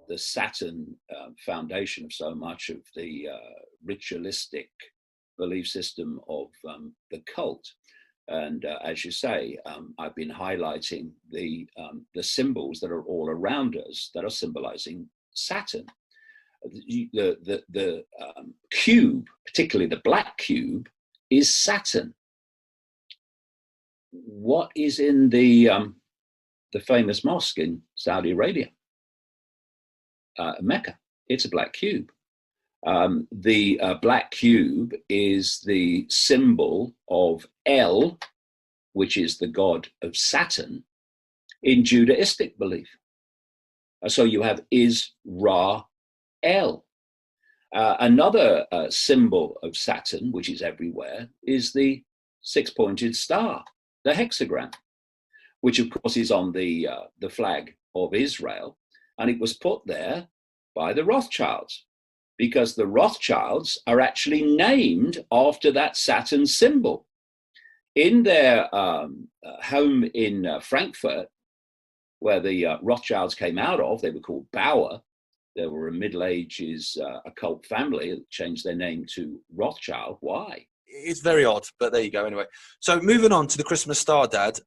the Saturn foundation of so much of the ritualistic belief system of the cult. And as you say, I've been highlighting the symbols that are all around us that are symbolizing Saturn. The cube, particularly the black cube, is Saturn. What is in the famous mosque in Saudi Arabia, Mecca? It's a black cube. The black cube is the symbol of El, which is the god of Saturn, in Judaistic belief. So you have Is-Ra-El. Another symbol of Saturn, which is everywhere, is the six-pointed star, the hexagram, which of course is on the flag of Israel, and it was put there by the Rothschilds, because the Rothschilds are actually named after that Saturn symbol. In their home in Frankfurt, where the Rothschilds came out of, they were called Bauer. They were a Middle Ages occult family that changed their name to Rothschild. Why? It's very odd, but there you go anyway. So moving on to the Christmas star, Dad.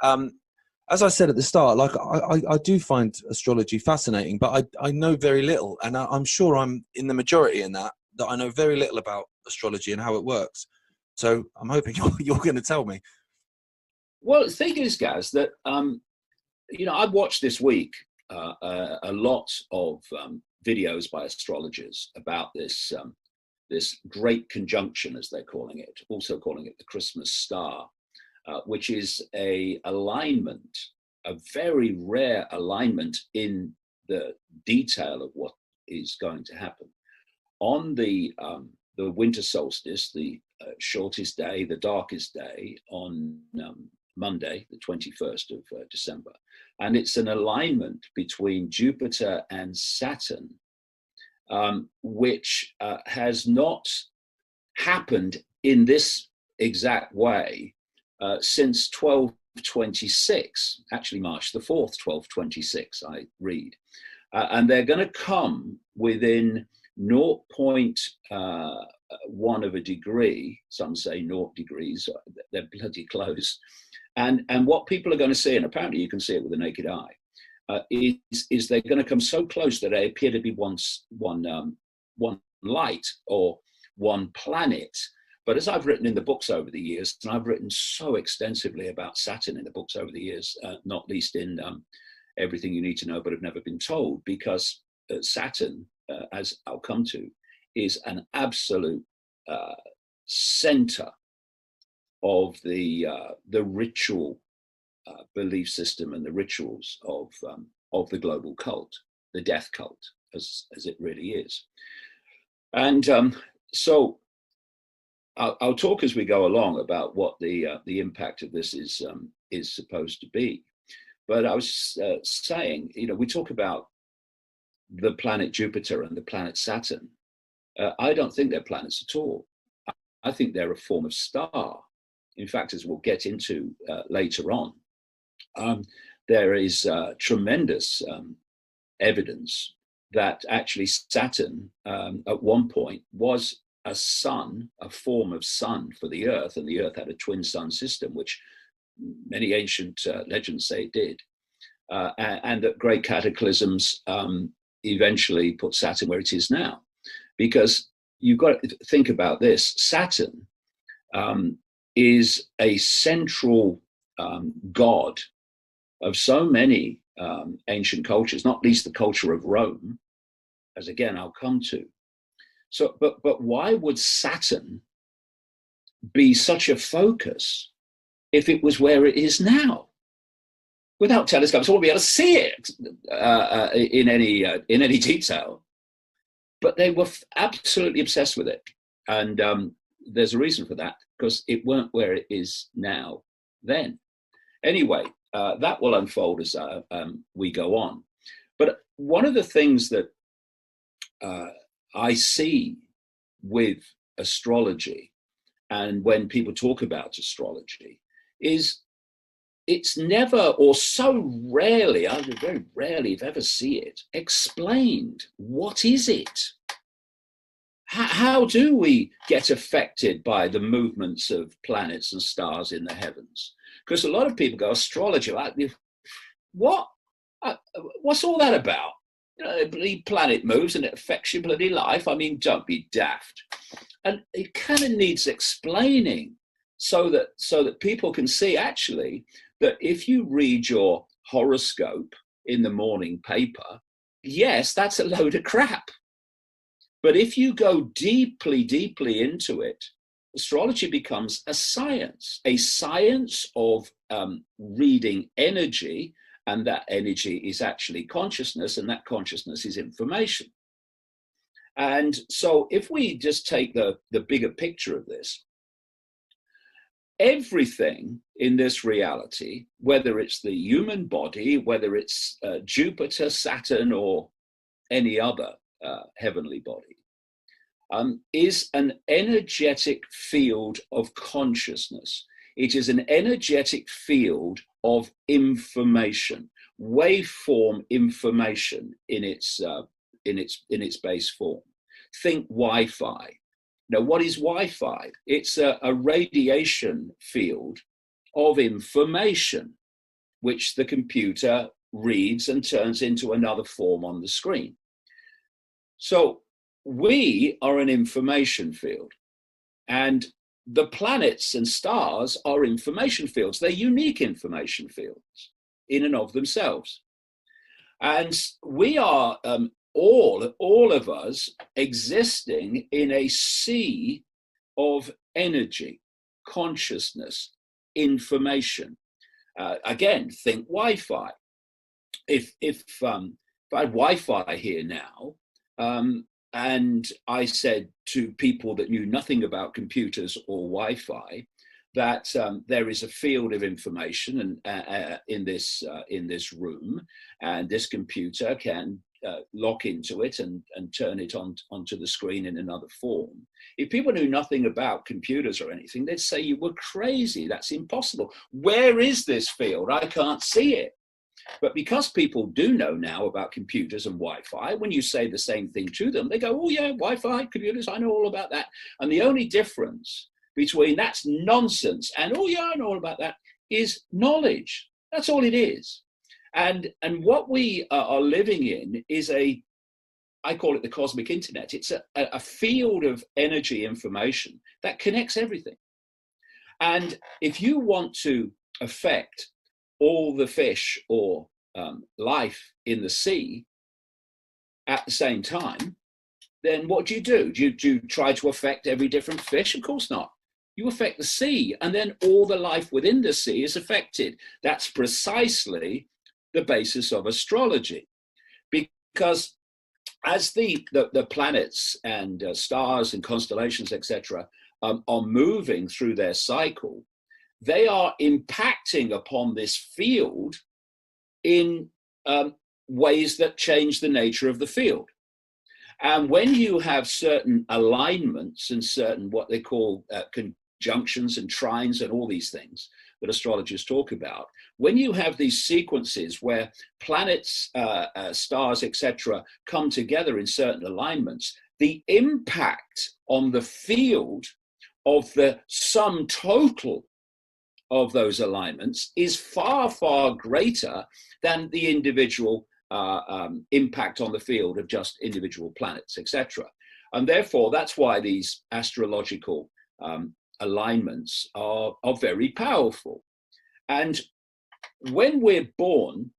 As I said at the start, like I do find astrology fascinating, but I know very little, and I'm sure I'm in the majority in that I know very little about astrology and how it works. So I'm hoping you're going to tell me. Well, the thing is, Gaz, that I've watched this week a lot of videos by astrologers about this great conjunction, as they're calling it, also calling it the Christmas star. Which is a alignment, a very rare alignment in the detail of what is going to happen. On the winter solstice, the shortest day, the darkest day, on Monday, the 21st of December. And it's an alignment between Jupiter and Saturn, which has not happened in this exact way since 1226, actually March the 4th, 1226, I read. And they're going to come within 0.1 of a degree. Some say 0 degrees. They're bloody close. And what people are going to see, and apparently you can see it with the naked eye, is they're going to come so close that they appear to be one light or one planet. But as I've written in the books over the years, and I've written so extensively about Saturn in the books over the years, not least in Everything You Need to Know But Have Never Been Told, because Saturn, as I'll come to, is an absolute center of the ritual belief system and the rituals of the global cult, the death cult, as it really is. And so I'll talk as we go along about what the impact of this is supposed to be. But I was saying, we talk about the planet Jupiter and the planet Saturn. I don't think they're planets at all. I think they're a form of star. In fact, as we'll get into later on, there is tremendous evidence that actually Saturn at one point was a sun, a form of sun for the Earth, and the Earth had a twin sun system, which many ancient legends say it did, and that great cataclysms eventually put Saturn where it is now. Because you've got to think about this: Saturn is a central god of so many ancient cultures, not least the culture of Rome, as again I'll come to. So, but why would Saturn be such a focus if it was where it is now? Without telescopes, I wouldn't be able to see it in any detail. But they were absolutely obsessed with it, and there's a reason for that, because it weren't where it is now then. Anyway, that will unfold as we go on. But one of the things that I see with astrology, and when people talk about astrology, is it's never, or so rarely, I very rarely if ever see it explained. What is it? How do we get affected by the movements of planets and stars in the heavens? Because a lot of people go, astrology, what? What's all that about? You know, the planet moves and it affects your bloody life. I mean, don't be daft. And it kind of needs explaining so that people can see actually that if you read your horoscope in the morning paper, yes, that's a load of crap. But if you go deeply, deeply into it, astrology becomes a science of reading energy, and that energy is actually consciousness, and that consciousness is information. And so if we just take the bigger picture of this, everything in this reality, whether it's the human body, whether it's Jupiter, Saturn, or any other heavenly body, is an energetic field of consciousness. It is an energetic field of information, waveform information in its base form. Think Wi-Fi. Now, what is Wi-Fi? It's a radiation field of information, which the computer reads and turns into another form on the screen. So we are an information field, and the planets and stars are information fields. They're unique information fields in and of themselves. And we are all of us existing in a sea of energy, consciousness, information. Again, think Wi-Fi. If I had Wi-Fi here now, and I said to people that knew nothing about computers or Wi-Fi that there is a field of information and in this room, and this computer can lock into it and turn it onto the screen in another form. If people knew nothing about computers or anything, they'd say you were crazy. That's impossible. Where is this field? I can't see it. But because people do know now about computers and Wi-Fi, when you say the same thing to them, they go, oh yeah, Wi-Fi, computers, I know all about that. And the only difference between that's nonsense and, oh yeah, I know all about that, is knowledge. That's all it is. And what we are living in is I call it the cosmic internet. It's a field of energy information that connects everything. And if you want to affect all the fish or life in the sea at the same time, then what do? Do you try to affect every different fish? Of course not. You affect the sea, and then all the life within the sea is affected. That's precisely the basis of astrology. Because as the planets and stars and constellations, etc., are moving through their cycle, they are impacting upon this field in ways that change the nature of the field. And when you have certain alignments and certain what they call conjunctions and trines and all these things that astrologers talk about, when you have these sequences where planets, stars, etc., come together in certain alignments, the impact on the field of the sum total of those alignments is far, far greater than the individual impact on the field of just individual planets, etc. And therefore, that's why these astrological alignments are very powerful. And when we're born,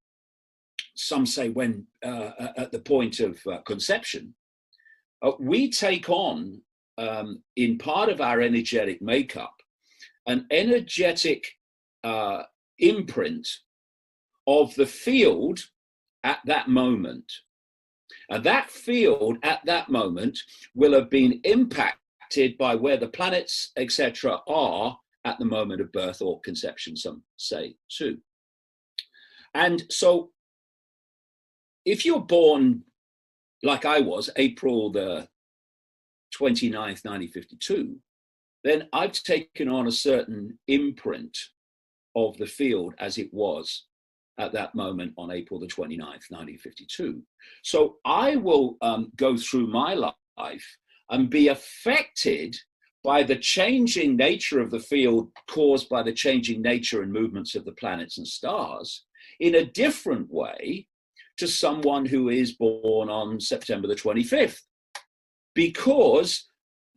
some say when at the point of conception, we take on, in part of our energetic makeup, an energetic imprint of the field at that moment. And that field at that moment will have been impacted by where the planets, etc., are at the moment of birth or conception, some say too. And so if you're born like I was, April the 29th, 1952, then I've taken on a certain imprint of the field as it was at that moment on April the 29th, 1952. So I will go through my life and be affected by the changing nature of the field caused by the changing nature and movements of the planets and stars in a different way to someone who is born on September the 25th, because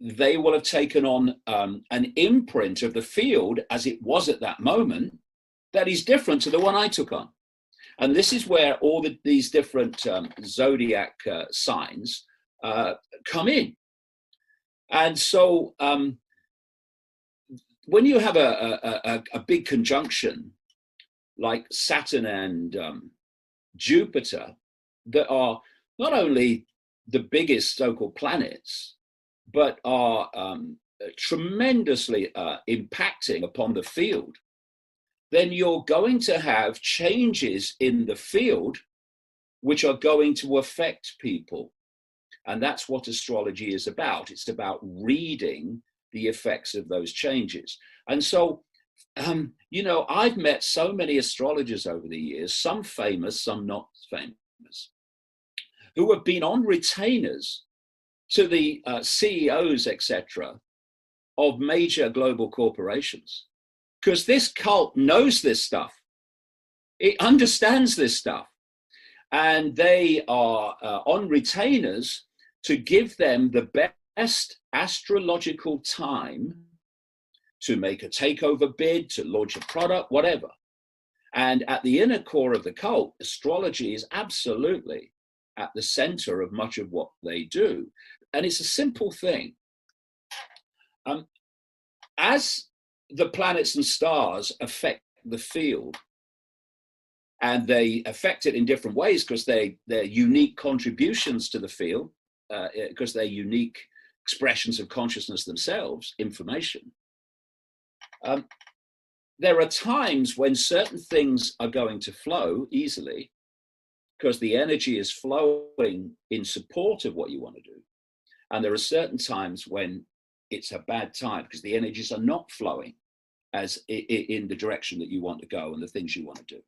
they will have taken on an imprint of the field as it was at that moment that is different to the one I took on. And this is where all these different zodiac signs come in. And so when you have a big conjunction like Saturn and Jupiter, that are not only the biggest so-called planets, but are tremendously impacting upon the field, then you're going to have changes in the field which are going to affect people. And that's what astrology is about. It's about reading the effects of those changes. And so, you know, I've met so many astrologers over the years, some famous, some not famous, who have been on retainers to the CEOs, etc., of major global corporations. Because this cult knows this stuff. It understands this stuff. And they are on retainers to give them the best astrological time to make a takeover bid, to launch a product, whatever. And at the inner core of the cult, astrology is absolutely at the center of much of what they do. And it's a simple thing. As the planets and stars affect the field, and they affect it in different ways because they're unique contributions to the field, because they're unique expressions of consciousness themselves, information. There are times when certain things are going to flow easily because the energy is flowing in support of what you want to do. And there are certain times when it's a bad time because the energies are not flowing as in the direction that you want to go and the things you want to do.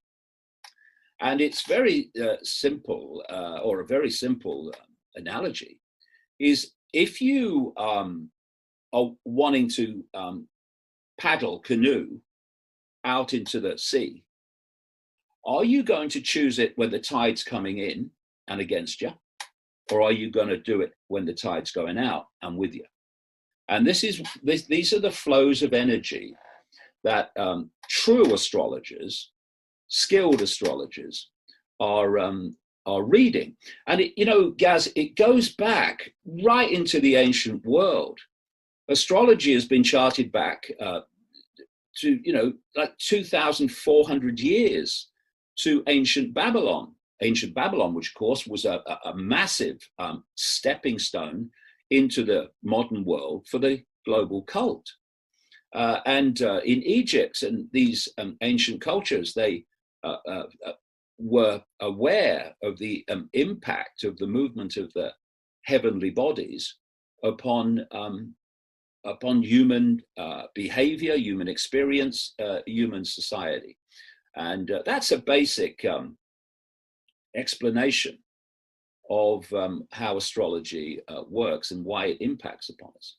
And it's very simple, or a very simple analogy is if you are wanting to paddle canoe out into the sea, are you going to choose it when the tide's coming in and against you? Or are you going to do it when the tide's going out and with you? And these are the flows of energy that true astrologers, skilled astrologers are reading. And you know, Gaz, it goes back right into the ancient world. Astrology has been charted back to, you know, like 2,400 years to ancient Babylon. Ancient Babylon, which of course was a massive stepping stone into the modern world for the global cult. And in Egypt and these ancient cultures, they were aware of the impact of the movement of the heavenly bodies upon human behavior, human experience, human society. And that's a basic explanation of how astrology works and why it impacts upon us.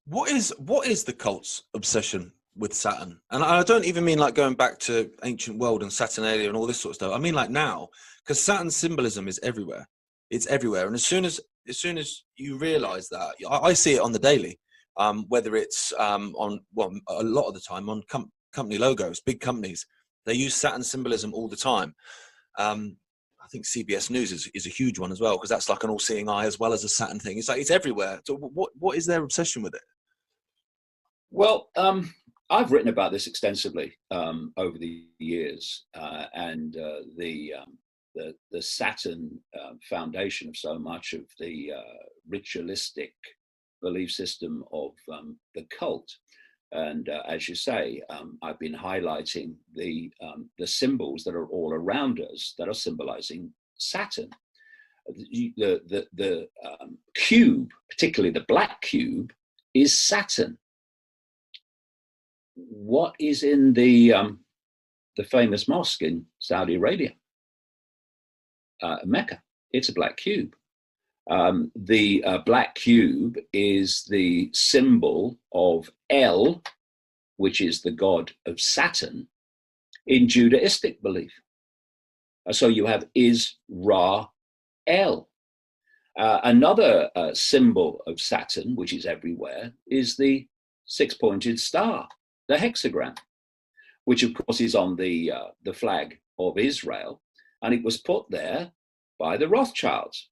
What is the cult's obsession with Saturn? And I don't even mean like going back to ancient world and Saturnalia and all this sort of stuff. I mean like now, because Saturn's symbolism is everywhere. It's everywhere. And as soon as you realize that, I see it on the daily, whether it's on, well, a lot of the time on company logos, big companies, they use Saturn symbolism all the time. I think CBS News is a huge one as well, because that's like an all-seeing eye as well as a Saturn thing. It's like it's everywhere. So what is their obsession with it? Well, I've written about this extensively over the years, and the Saturn foundation of so much of the ritualistic belief system of the cult. And as you say, I've been highlighting the symbols that are all around us that are symbolizing Saturn. The cube, particularly the black cube, is Saturn. what is in the famous mosque in Saudi Arabia, Mecca? It's a black cube. The black cube is the symbol of El, which is the god of Saturn, in Judaistic belief. So you have Is-Ra-El. Another symbol of Saturn, which is everywhere, is the six-pointed star, the hexagram, which of course is on the flag of Israel. And it was put there by the Rothschilds,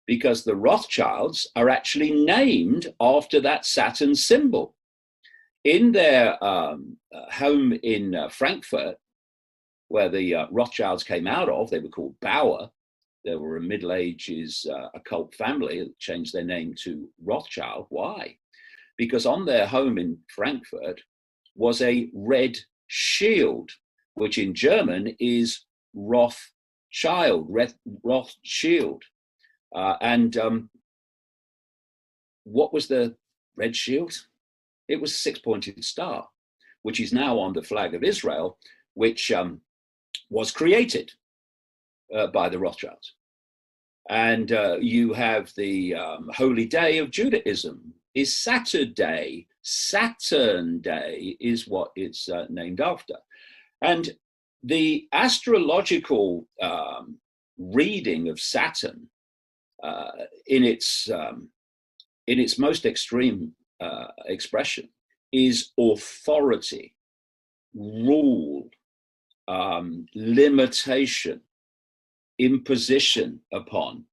because the Rothschilds are actually named after that Saturn symbol. In their home in Frankfurt, where the Rothschilds came out of, they were called Bauer. They were a Middle Ages occult family that changed their name to Rothschild. Why? Because on their home in Frankfurt was a red shield, which in German is Rothschild, Rothschild. What was the red shield? It was a six-pointed star, which is now on the flag of Israel, which was created by the Rothschilds. And you have the holy day of Judaism is Saturday. Saturn Day is what it's named after. And the astrological reading of Saturn in its most extreme expression is authority, rule, limitation, imposition upon.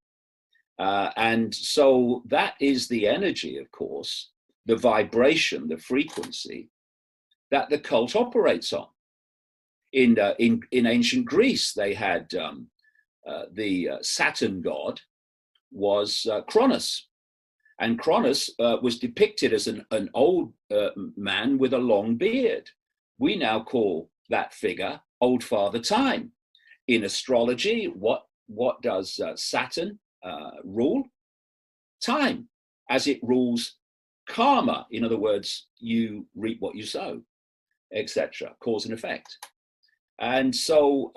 And so that is the energy, of course, the vibration, the frequency that the cult operates on. In ancient Greece, they had the Saturn god was Cronus. And Cronus was depicted as an old man with a long beard. We now call that figure Old Father Time. In astrology, what does Saturn rule? Time, as it rules karma. In other words, you reap what you sow, etc., cause and effect. And so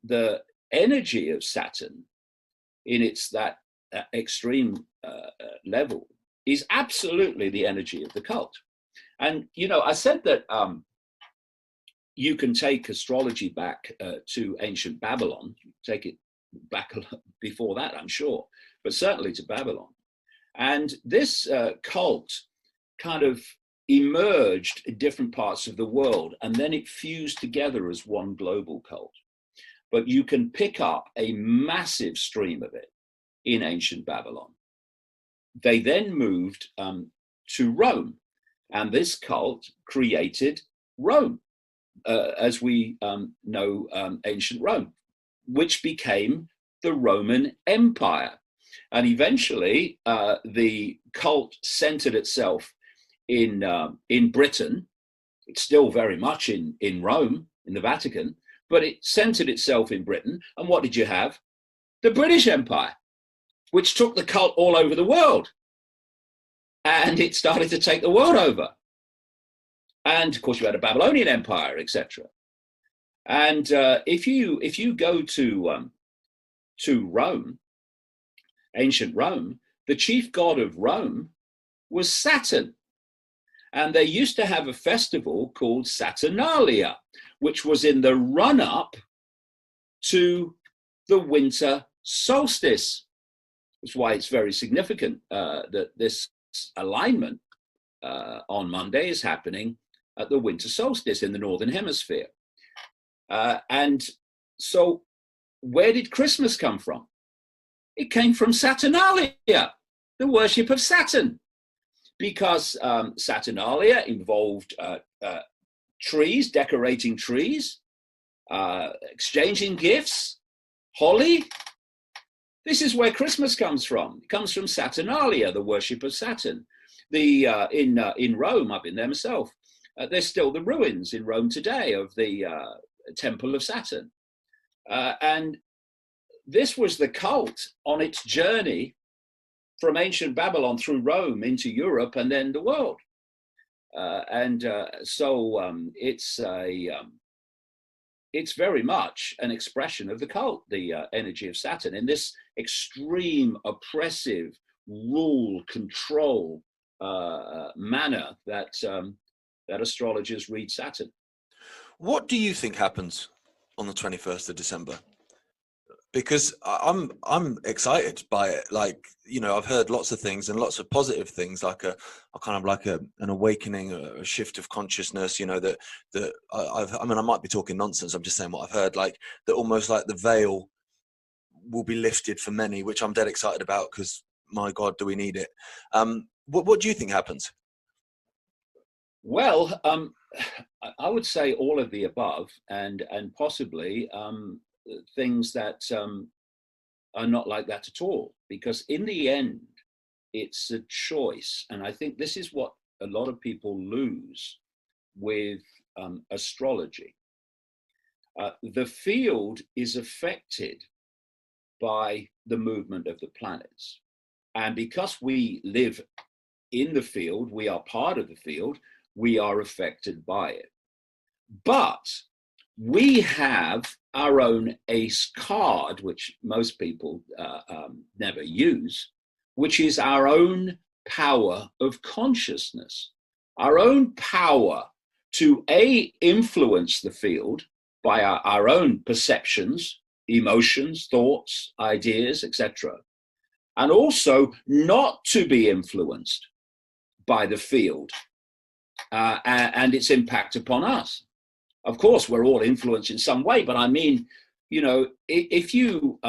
the energy of Saturn in its that extreme level is absolutely the energy of the cult. And, you know, I said that you can take astrology back to ancient Babylon, take it back before that, I'm sure, but certainly to Babylon. And this cult kind of emerged in different parts of the world, and then it fused together as one global cult. But you can pick up a massive stream of it in ancient Babylon. They then moved to Rome, and this cult created Rome, as we know ancient Rome, which became the Roman Empire. And eventually the cult centered itself in Britain. It's still very much in Rome, in the Vatican, but it centered itself in Britain. And what did you have? The British Empire, which took the cult all over the world. And it started to take the world over. And of course, you had a Babylonian Empire, etc. And if you go to Rome, ancient Rome, the chief god of Rome was Saturn. And they used to have a festival called Saturnalia, which was in the run-up to the winter solstice. That's why it's very significant that this alignment on Monday is happening at the winter solstice in the Northern Hemisphere. And so where did Christmas come from? It came from Saturnalia, the worship of Saturn, because Saturnalia involved trees, decorating trees, exchanging gifts, holly. This is where Christmas comes from. It comes from Saturnalia, the worship of Saturn. In Rome, I've been there myself. There's still the ruins in Rome today of the Temple of Saturn. And this was the cult on its journey from ancient Babylon through Rome into Europe and then the world. It's very much an expression of the cult, the energy of Saturn, in this extreme, oppressive, rule, control manner that astrologers read Saturn. What do you think happens on the 21st of December? Because I'm excited by it. Like, you know, I've heard lots of things and lots of positive things, like a kind of like an awakening, a shift of consciousness. You know, that I mean, I might be talking nonsense. I'm just saying what I've heard. Like that, almost like the veil will be lifted for many, which I'm dead excited about. Because my God, do we need it? What do you think happens? Well, I would say all of the above, and possibly things that are not like that at all, because in the end, it's a choice. And I think this is what a lot of people lose with astrology. The field is affected by the movement of the planets. And because we live in the field, we are part of the field, we are affected by it. But we have our own ace card, which most people never use, which is our own power of consciousness, our own power to influence the field by our own perceptions, emotions, thoughts, ideas, etc., and also not to be influenced by the field and its impact upon us. Of course, we're all influenced in some way, but I mean, you know, if you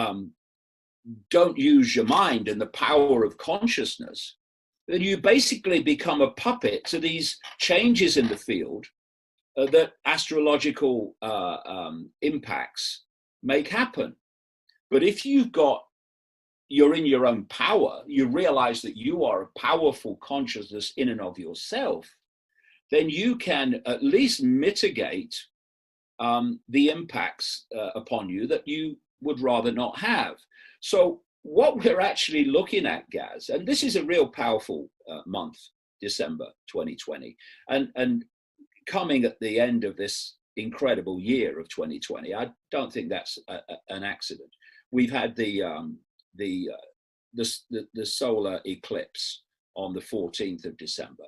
don't use your mind and the power of consciousness, then you basically become a puppet to these changes in the field that astrological impacts make happen. But if you're in your own power, you realize that you are a powerful consciousness in and of yourself, then you can at least mitigate the impacts upon you that you would rather not have. So what we're actually looking at, Gaz, and this is a real powerful month, December 2020, and coming at the end of this incredible year of 2020, I don't think that's an accident. We've had the solar eclipse on the 14th of December.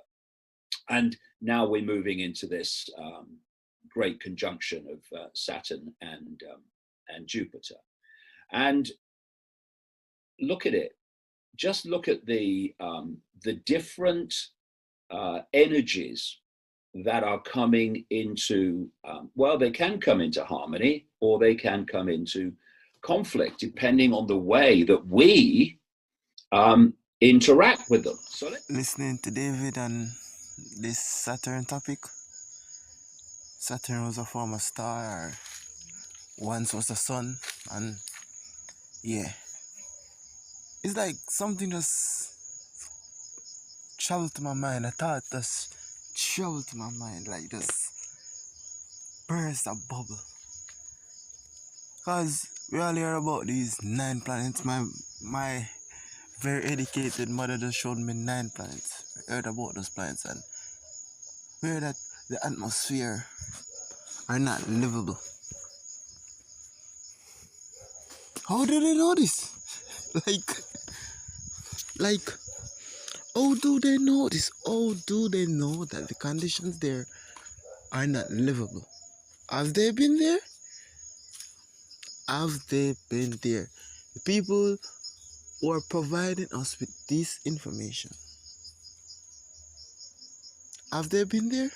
And now we're moving into this great conjunction of Saturn and Jupiter. And look at it. Just look at the different energies that are coming into, well, they can come into harmony or they can come into conflict, depending on the way that we interact with them. So listening to David and this Saturn topic. Saturn was a former star, once was the sun, and yeah, it's like something just traveled to my mind. A thought just traveled to my mind, like just burst a bubble. Cause we all hear about these 9 planets. My very educated mother just showed me 9 planets. I heard about those planets and we heard that the atmosphere are not livable. How do they know this? like, how do they know this? How do they know that the conditions there are not livable? Have they been there? Have they been there? The people who are providing us with this information, have they been there?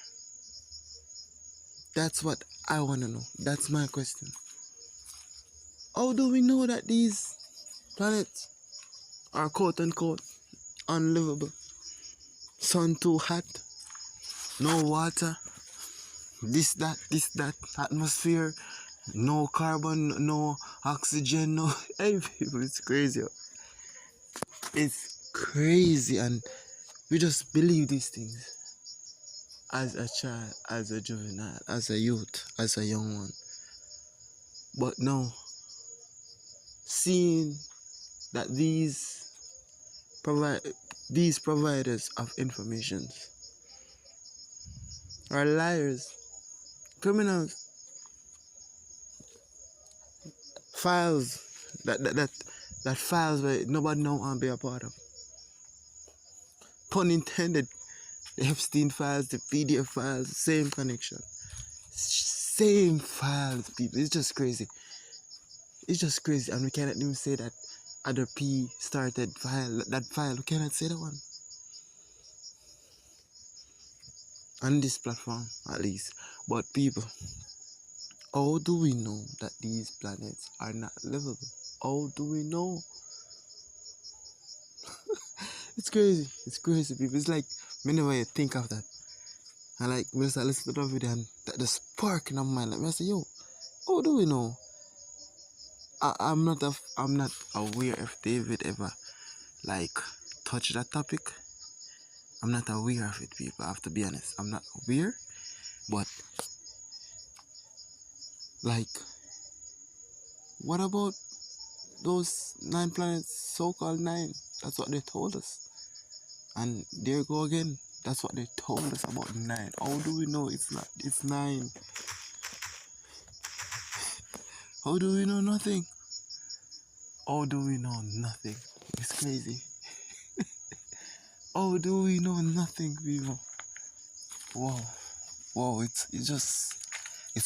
That's what I want to know. That's my question. How do we know that these planets are quote unquote unlivable? Sun too hot, no water, this, that, atmosphere, no carbon, no oxygen, no. Hey, people, it's crazy. It's crazy, and we just believe these things as a child, as a juvenile, as a youth, as a young one. But now, seeing that these providers of information are liars, criminals, files that files where nobody know want to be a part of. Pun intended. The Epstein files, the PDF files, same connection. Same files, people. It's just crazy. It's just crazy. And we cannot even say that other P started file, that file. We cannot say that one. On this platform, at least. But people, how do we know that these planets are not livable? How do we know? It's crazy. It's crazy, people. It's like, whenever you think of that, and like, when I start listening to the video and that the spark in my mind, like, I say, yo, how do we know? I'm not aware if David ever like touched that topic. I'm not aware of it, people. I have to be honest. I'm not aware, but like, what about those 9 planets, so-called 9? That's what they told us. And there you go again. That's what they told us about 9. How do we know it's not? It's 9. How do we know nothing? How do we know nothing? It's crazy. How do we know nothing, people? Whoa, it's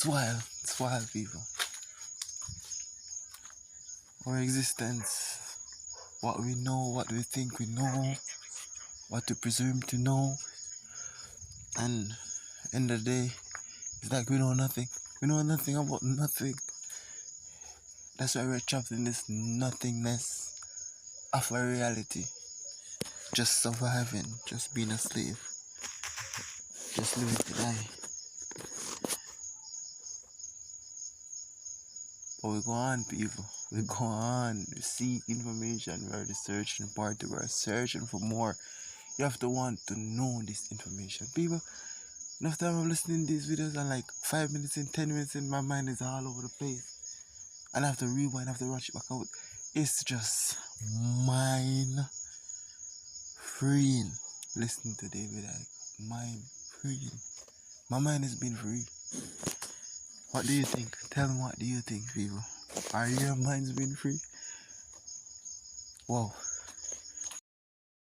wild. It's wild, people. Our existence, what we know, what we think we know, what we presume to know, and end of the day, it's like we know nothing. We know nothing about nothing. That's why we're trapped in this nothingness of a reality. Just surviving, just being a slave, just living to die. But we go on, people. We go on. We seek information. We're the searching party. We're searching for more. You have to want to know this information. People, enough time I'm listening to these videos and like 5 minutes in, 10 minutes in, my mind is all over the place. And I have to rewind, I have to rush it back out. It's just mind freeing. Listening to David, like, mind freeing. My mind has been free. What do you think? Tell me, what do you think, people? Are your minds being free? Whoa.